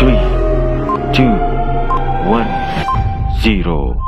3, 2, 1, 0.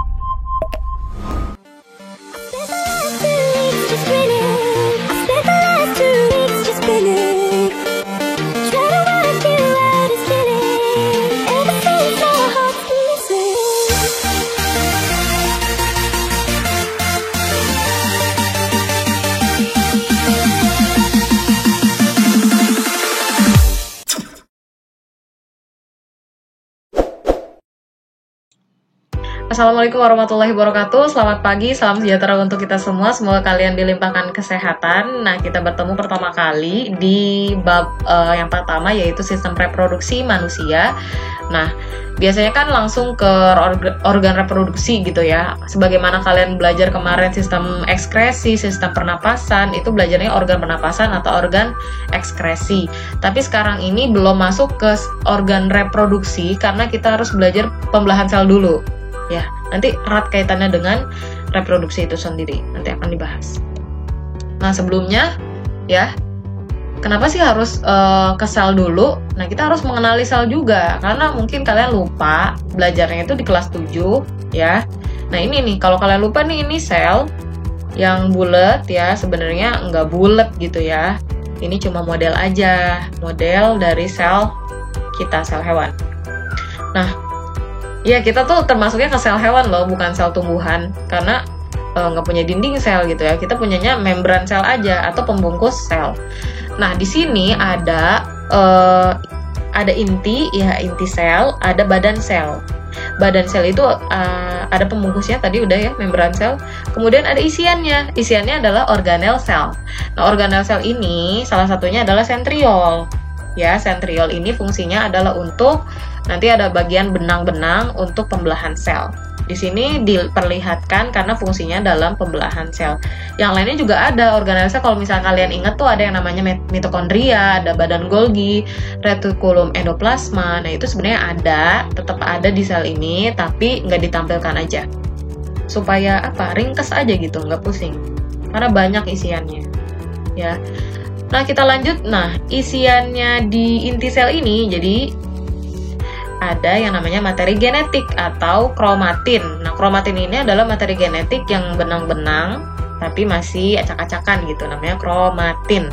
Assalamualaikum warahmatullahi wabarakatuh. Selamat pagi, salam sejahtera untuk kita semua. Semoga kalian dilimpahkan kesehatan. Nah, kita bertemu pertama kali di bab yang pertama, yaitu sistem reproduksi manusia. Nah, biasanya kan langsung ke organ reproduksi gitu ya. Sebagaimana kalian belajar kemarin sistem ekskresi, sistem pernapasan, itu belajarnya organ pernapasan atau organ ekskresi. Tapi sekarang ini belum masuk ke organ reproduksi karena kita harus belajar pembelahan sel dulu. Ya, nanti erat kaitannya dengan reproduksi itu sendiri, nanti akan dibahas. Nah, sebelumnya ya, kenapa sih harus ke sel dulu? Nah, kita harus mengenali sel juga, karena mungkin kalian lupa belajarnya itu di kelas 7 ya. Nah, ini nih, kalau kalian lupa nih, ini sel yang bulat ya, sebenarnya nggak bulat gitu ya. Ini cuma model aja, model dari sel kita, sel hewan. Nah, ya, kita tuh termasuknya ke sel hewan loh, bukan sel tumbuhan, karena nggak punya dinding sel gitu ya. Kita punyanya membran sel aja atau pembungkus sel. Nah, di sini ada inti ya, inti sel, ada badan sel. Badan sel itu ada pembungkusnya tadi udah ya, membran sel. Kemudian ada isiannya. Isiannya adalah organel sel. Nah, organel sel ini salah satunya adalah sentriol. Ya, sentriol ini fungsinya adalah untuk nanti ada bagian benang-benang untuk pembelahan sel. Di sini diperlihatkan karena fungsinya dalam pembelahan sel. Yang lainnya juga ada organel sel. Kalau misalnya kalian ingat tuh ada yang namanya mitokondria, ada badan Golgi, retikulum endoplasma. Nah, itu sebenarnya tetap ada di sel ini, tapi nggak ditampilkan aja. Supaya apa? Ringkas aja gitu, nggak pusing. Karena banyak isiannya. Ya. Nah, kita lanjut. Nah, isiannya di inti sel ini, jadi ada yang namanya materi genetik atau kromatin. Nah, kromatin ini adalah materi genetik yang benang-benang, tapi masih acak-acakan gitu, namanya kromatin.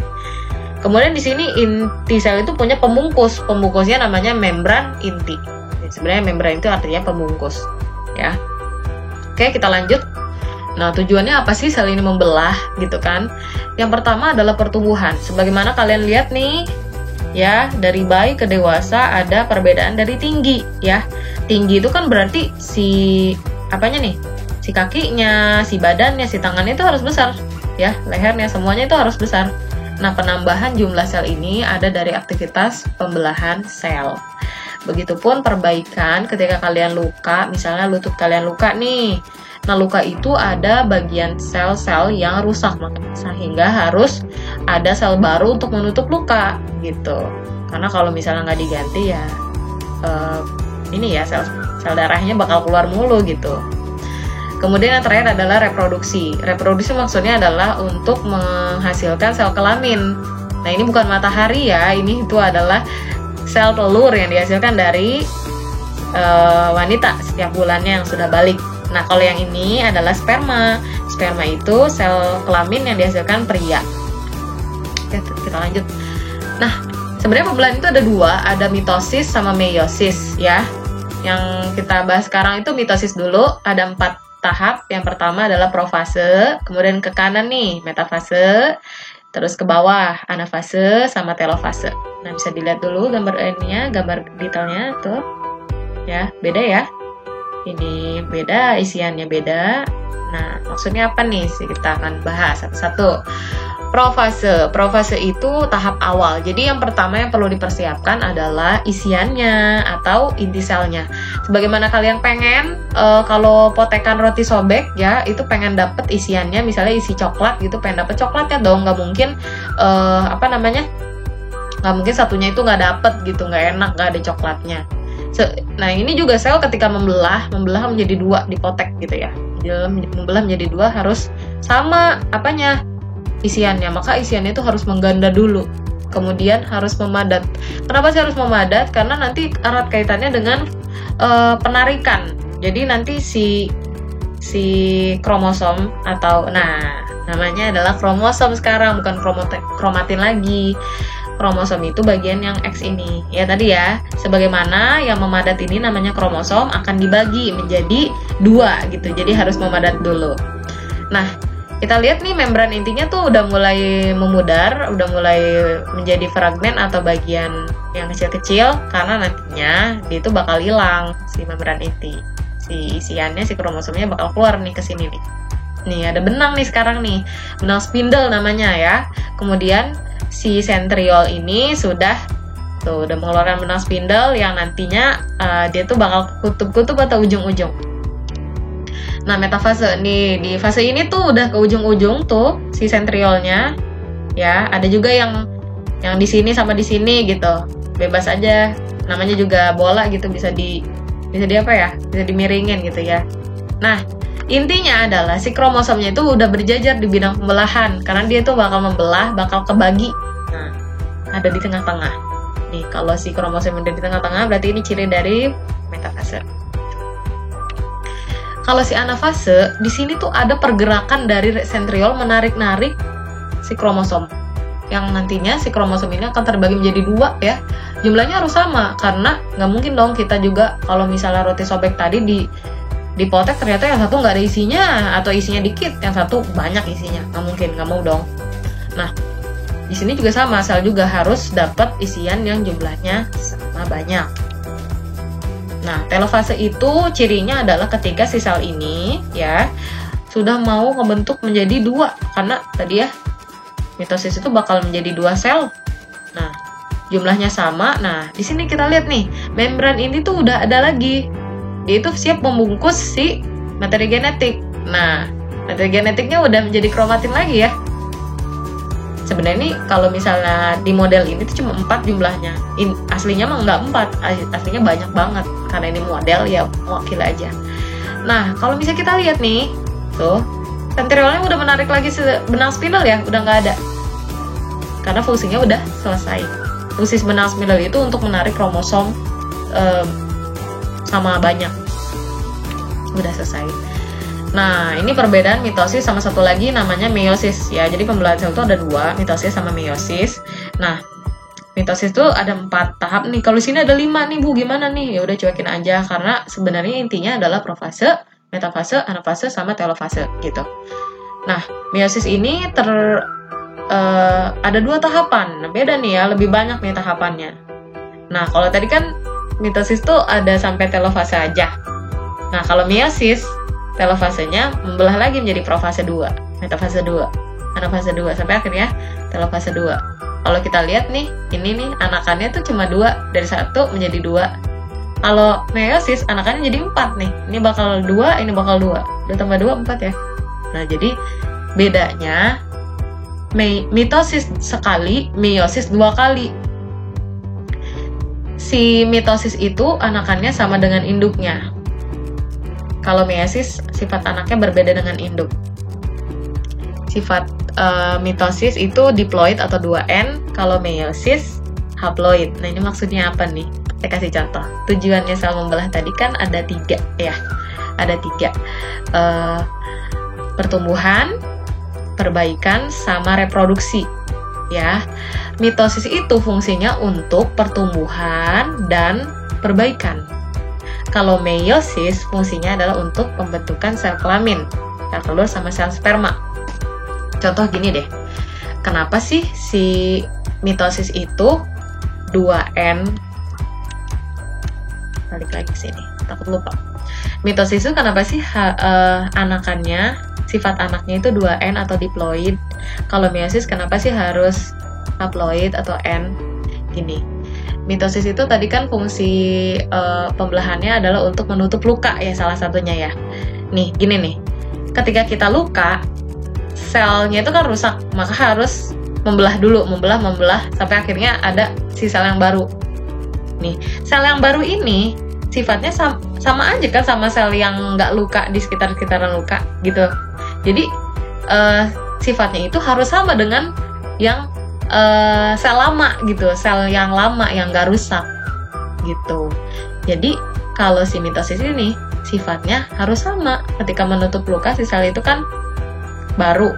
Kemudian di sini inti sel itu punya pembungkus. Pembungkusnya namanya membran inti. Sebenarnya membran itu artinya pembungkus. Ya. Oke, kita lanjut. Nah, tujuannya apa sih sel ini membelah gitu kan? Yang pertama adalah pertumbuhan. Sebagaimana kalian lihat nih, ya, dari bayi ke dewasa ada perbedaan dari tinggi, ya. Tinggi itu kan berarti si kakinya, si badannya, si tangannya itu harus besar, ya. Lehernya, semuanya itu harus besar. Nah, penambahan jumlah sel ini ada dari aktivitas pembelahan sel. Begitupun perbaikan ketika kalian luka, misalnya lutut kalian luka nih. Nah, luka itu ada bagian sel-sel yang rusak, sehingga harus ada sel baru untuk menutup luka gitu. Karena kalau misalnya nggak diganti ya, sel darahnya bakal keluar mulu gitu. Kemudian yang terakhir adalah reproduksi. Reproduksi maksudnya adalah untuk menghasilkan sel kelamin. Nah, ini bukan matahari ya, itu adalah sel telur yang dihasilkan dari wanita setiap bulannya yang sudah balik. Nah, kalau yang ini adalah sperma. Sperma itu sel kelamin yang dihasilkan pria. Oke, kita lanjut. Nah, sebenarnya pembelahan itu ada dua, ada mitosis sama meiosis ya. Yang kita bahas sekarang itu mitosis dulu, ada 4 tahap. Yang pertama adalah profase, kemudian ke kanan nih metafase, terus ke bawah anafase sama telofase. Nah, bisa dilihat dulu gambar detailnya tuh. Ya, beda ya. Ini beda, isiannya beda. Nah, maksudnya apa nih? Kita akan bahas satu-satu. Profase itu tahap awal. Jadi yang pertama yang perlu dipersiapkan adalah isiannya atau inti selnya. Sebagaimana kalian pengen kalau potekan roti sobek ya, itu pengen dapet isiannya, misalnya isi coklat gitu, pengen dapet coklatnya dong. Nggak mungkin nggak mungkin satunya itu nggak dapet gitu, nggak enak, nggak ada coklatnya. Nah, ini juga sel ketika membelah menjadi 2, dipotek gitu ya. Membelah menjadi 2 harus sama isiannya. Maka isiannya itu harus mengganda dulu kemudian harus memadat. Kenapa sih harus memadat? Karena nanti erat kaitannya dengan penarikan. Jadi nanti si kromosom atau namanya adalah kromosom sekarang, bukan kromatin lagi. Kromosom itu bagian yang X ini. Ya tadi ya, sebagaimana yang memadat ini namanya kromosom akan dibagi menjadi 2 gitu. Jadi harus memadat dulu. Nah, kita lihat nih membran intinya tuh udah mulai memudar, udah mulai menjadi fragmen atau bagian yang kecil-kecil, karena nantinya dia itu bakal hilang si membran inti. Si isiannya, si kromosomnya bakal keluar nih ke sini nih. Nih ada benang nih sekarang nih, benang spindle namanya ya. Kemudian si sentriol ini sudah mengeluarkan benang spindle yang nantinya dia tuh bakal kutub-kutub atau ujung-ujung. Nah, metafase nih, di fase ini tuh udah ke ujung-ujung tuh si sentriolnya. Ya, ada juga yang di sini sama di sini gitu. Bebas aja. Namanya juga bola gitu, bisa apa ya? Bisa dimiringin gitu ya. Nah, intinya adalah si kromosomnya itu udah berjajar di bidang pembelahan karena dia tuh bakal membelah, bakal kebagi. Nah, ada di tengah-tengah. Nih, kalau si kromosom udah di tengah-tengah berarti ini ciri dari metafase. Kalau si anafase, di sini tuh ada pergerakan dari sentriol menarik-narik si kromosom. Yang nantinya si kromosom ini akan terbagi menjadi 2 ya. Jumlahnya harus sama karena nggak mungkin dong kita juga kalau misalnya roti sobek tadi dipotek ternyata yang satu nggak ada isinya atau isinya dikit, yang satu banyak isinya. Nggak mungkin, nggak mau dong. Nah, di sini juga sama, sel juga harus dapat isian yang jumlahnya sama banyak. Nah, telofase itu cirinya adalah ketika si sel ini ya sudah mau membentuk menjadi 2, karena tadi ya mitosis itu bakal menjadi 2 sel. Nah, jumlahnya sama. Nah, di sini kita lihat nih, membran ini tuh udah ada lagi. Dia itu siap membungkus si materi genetik. Nah, materi genetiknya udah menjadi kromatin lagi ya. Sebenarnya nih kalau misalnya di model ini tuh cuma 4 jumlahnya. Aslinya mah nggak 4, aslinya banyak banget. Karena ini model ya mewakili aja. Nah, kalau misalnya kita lihat nih, tuh sentriolnya udah menarik lagi benang spindle ya, udah nggak ada. Karena fungsinya udah selesai. Fungsi benang spindle itu untuk menarik kromosom sama banyak. Udah selesai. Nah, ini perbedaan mitosis sama satu lagi namanya meiosis ya. Jadi pembelahan sel itu ada 2, mitosis sama meiosis. Nah, mitosis itu ada 4 tahap nih. Kalau sini ada 5 nih Bu, gimana nih? Ya udah cuekin aja karena sebenarnya intinya adalah profase, metafase, anafase sama telofase gitu. Nah, meiosis ini ada 2 tahapan. Nah, beda nih ya, lebih banyak nih tahapannya. Nah, kalau tadi kan mitosis tuh ada sampai telofase aja. Nah, kalau meiosis telofasenya membelah lagi menjadi profase 2, metafase 2, anafase 2 sampai akhirnya telofase 2. Kalau kita lihat nih, ini nih anakannya tuh cuma 2, dari 1 menjadi 2. Kalau meiosis anakannya jadi 4 nih. Ini bakal 2, ini bakal 2. 2 tambah 2 4 ya. Nah, jadi bedanya mitosis sekali, meiosis 2 kali. Si mitosis itu anakannya sama dengan induknya. Kalau meiosis, sifat anaknya berbeda dengan induk. Sifat mitosis itu diploid atau 2N, kalau meiosis haploid. Nah, ini maksudnya apa nih? Saya kasih contoh. Tujuannya sel membelah tadi kan ada 3 ya. Ada 3. Pertumbuhan, perbaikan, sama reproduksi. Ya. Mitosis itu fungsinya untuk pertumbuhan dan perbaikan. Kalau meiosis fungsinya adalah untuk pembentukan sel kelamin, sel telur sama sel sperma. Contoh gini deh, kenapa sih si mitosis itu 2N? Balik lagi ke sini, takut lupa. Mitosis itu kenapa sih anakannya, sifat anaknya itu 2N atau diploid? Kalau meiosis kenapa sih harus haploid atau N? Gini. Mitosis itu tadi kan fungsi pembelahannya adalah untuk menutup luka ya, salah satunya ya. Nih, gini nih. Ketika kita luka, selnya itu kan rusak, maka harus membelah dulu, membelah sampai akhirnya ada si sel yang baru. Nih, sel yang baru ini sifatnya sama aja kan sama sel yang nggak luka di sekitar-sekitaran luka gitu. Jadi sifatnya itu harus sama dengan yang sel lama gitu, sel yang lama yang gak rusak gitu. Jadi kalau si mitosis ini sifatnya harus sama. Ketika menutup luka, si sel itu kan baru.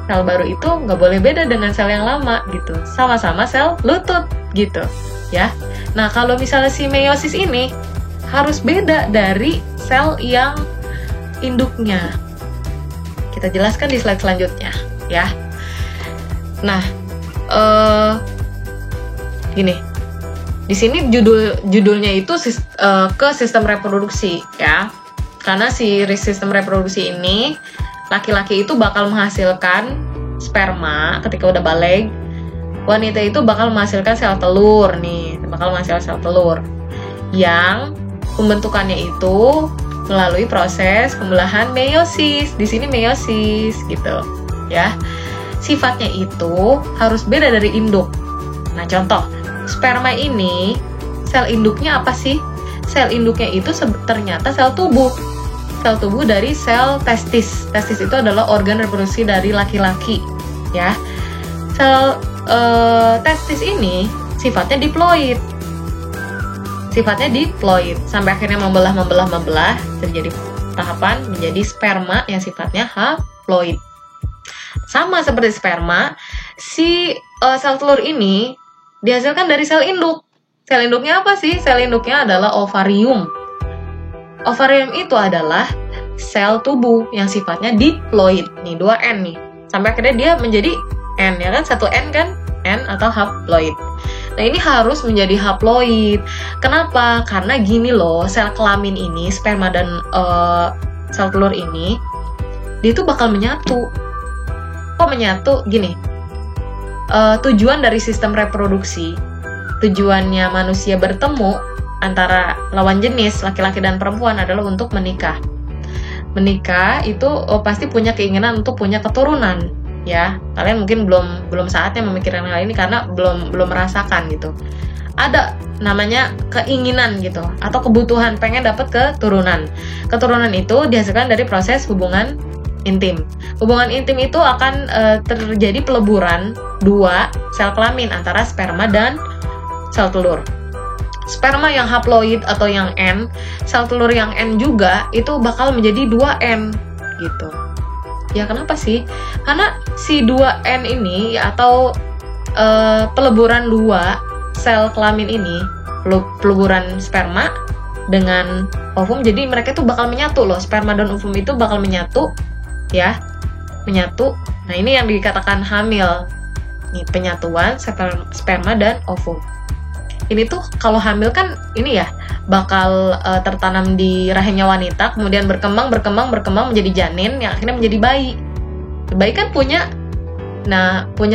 Sel baru itu nggak boleh beda dengan sel yang lama gitu. Sama-sama sel lutut gitu ya. Nah kalau misalnya si meiosis ini harus beda dari sel yang induknya. Kita jelaskan di slide selanjutnya ya. Nah gini. Di sini judulnya itu ke sistem reproduksi ya. Karena si sistem reproduksi ini laki-laki itu bakal menghasilkan sperma ketika udah balik. Wanita itu bakal menghasilkan sel telur nih, bakal menghasilkan sel telur yang pembentukannya itu melalui proses pembelahan meiosis. Di sini meiosis gitu ya. Sifatnya itu harus beda dari induk. Nah, contoh, sperma ini sel induknya apa sih? Sel induknya itu ternyata sel tubuh. Sel tubuh dari sel testis. Testis itu adalah organ reproduksi dari laki-laki, ya. Sel testis ini sifatnya diploid. Sifatnya diploid sampai akhirnya membelah, terjadi tahapan menjadi sperma yang sifatnya haploid. Sama seperti sperma, si sel telur ini dihasilkan dari sel induk. Sel induknya apa sih? Sel induknya adalah ovarium. Ovarium itu adalah sel tubuh yang sifatnya diploid. Nih, 2N nih. Sampai akhirnya dia menjadi N, ya kan? 1N kan? N atau haploid. Nah, ini harus menjadi haploid. Kenapa? Karena gini loh, sel kelamin ini, sperma dan sel telur ini, dia itu bakal menyatu. Kok menyatu? Gini, tujuan dari sistem reproduksi, tujuannya manusia bertemu antara lawan jenis laki-laki dan perempuan adalah untuk menikah. Menikah itu pasti punya keinginan untuk punya keturunan, ya. Kalian mungkin belum saatnya memikirkan hal ini karena belum merasakan gitu. Ada namanya keinginan gitu atau kebutuhan pengen dapat keturunan. Keturunan itu dihasilkan dari proses hubungan intim. Hubungan intim itu akan terjadi peleburan dua sel kelamin antara sperma dan sel telur. Sperma yang haploid atau yang N, sel telur yang N juga itu bakal menjadi 2N gitu. Ya kenapa sih? Karena si 2N ini atau peleburan dua sel kelamin ini, peleburan sperma dengan ovum, jadi mereka itu bakal menyatu loh. Sperma dan ovum itu bakal menyatu, ya, menyatu. Nah ini yang dikatakan hamil. Nih penyatuan sperma dan ovum. Ini tuh kalau hamil kan ini ya bakal tertanam di rahimnya wanita, kemudian berkembang menjadi janin yang akhirnya menjadi bayi. Bayi kan punya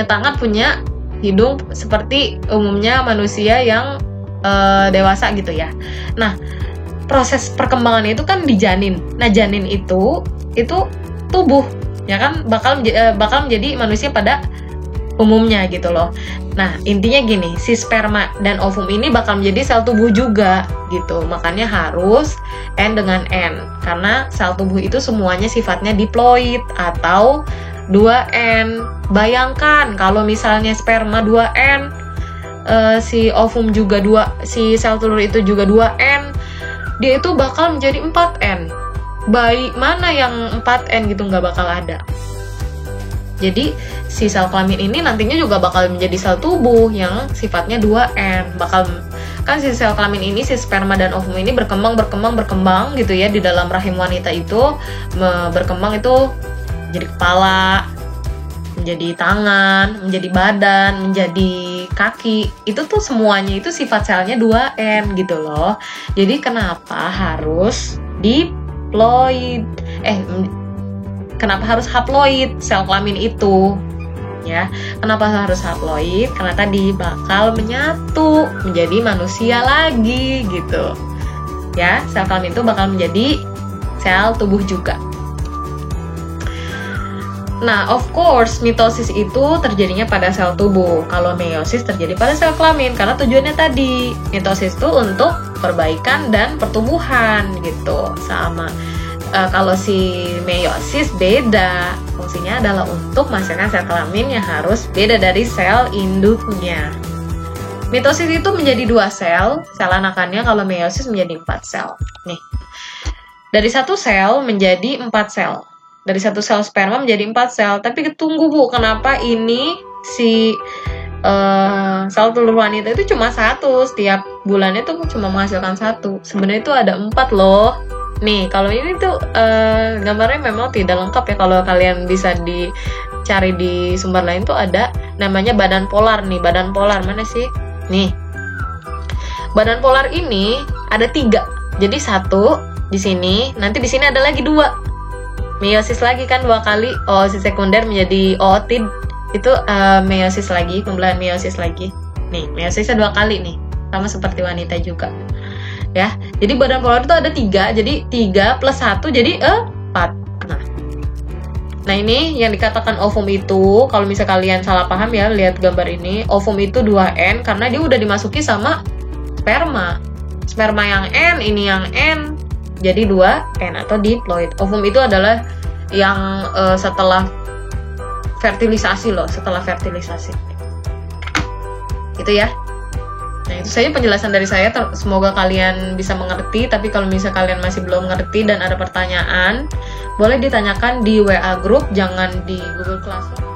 tangan, punya hidung seperti umumnya manusia yang dewasa gitu ya. Nah, proses perkembangannya itu kan di janin. Nah, janin itu tubuh, ya kan bakal menjadi manusia pada umumnya gitu loh. Nah, intinya gini, si sperma dan ovum ini bakal menjadi sel tubuh juga gitu. Makanya harus N dengan N. Karena sel tubuh itu semuanya sifatnya diploid atau 2N. Bayangkan kalau misalnya sperma 2N, si ovum juga si sel telur itu juga 2N, dia itu bakal menjadi 4N. Bayi mana yang 4N gitu, nggak bakal ada. Jadi si sel kelamin ini nantinya juga bakal menjadi sel tubuh yang sifatnya 2N. Kan si sel kelamin ini, si sperma dan ovum ini berkembang gitu ya di dalam rahim wanita itu, berkembang itu menjadi kepala, menjadi tangan, menjadi badan, menjadi kaki. Itu tuh semuanya itu sifat selnya 2N gitu loh. Jadi kenapa harus diploid? Kenapa harus haploid sel kelamin itu? Ya, kenapa harus haploid? Karena tadi bakal menyatu menjadi manusia lagi gitu. Ya, sel kelamin itu bakal menjadi sel tubuh juga. Nah, of course, mitosis itu terjadinya pada sel tubuh. Kalau meiosis terjadi pada sel kelamin karena tujuannya tadi. Mitosis itu untuk perbaikan dan pertumbuhan gitu. Sama kalau si meiosis beda, fungsinya adalah untuk menghasilkan sel kelamin yang harus beda dari sel induknya. Mitosis itu menjadi 2 sel anakannya, kalau meiosis menjadi 4 sel. Nih, dari 1 sel menjadi 4 sel. Dari 1 sel sperma menjadi 4 sel. Tapi tunggu Bu, kenapa ini si sel telur wanita itu cuma 1? Setiap bulannya tuh cuma menghasilkan 1. Sebenarnya itu ada 4 loh. Nih, kalau ini tuh gambarnya memang tidak lengkap ya. Kalau kalian bisa dicari di sumber lain tuh ada namanya badan polar nih. Badan polar mana sih? Nih, badan polar ini ada 3. Jadi 1 di sini, nanti di sini ada lagi 2. Meiosis lagi kan 2 kali. Oosit sekunder menjadi ootid. Itu meiosis lagi, pembelahan meiosis lagi. Nih, meiosisnya 2 kali nih. Sama seperti wanita juga. Ya. Jadi badan polar itu ada 3. Jadi 3 plus 1 jadi 4. Nah ini yang dikatakan ovum itu, kalau misalnya kalian salah paham ya, lihat gambar ini, ovum itu 2N karena dia udah dimasuki sama sperma. Sperma yang N, ini yang N, jadi 2N atau diploid. Ovum itu adalah yang setelah fertilisasi loh, setelah fertilisasi. Gitu ya. Nah itu saja penjelasan dari saya, semoga kalian bisa mengerti. Tapi kalau misalnya kalian masih belum mengerti dan ada pertanyaan, boleh ditanyakan di WA group, jangan di Google Classroom.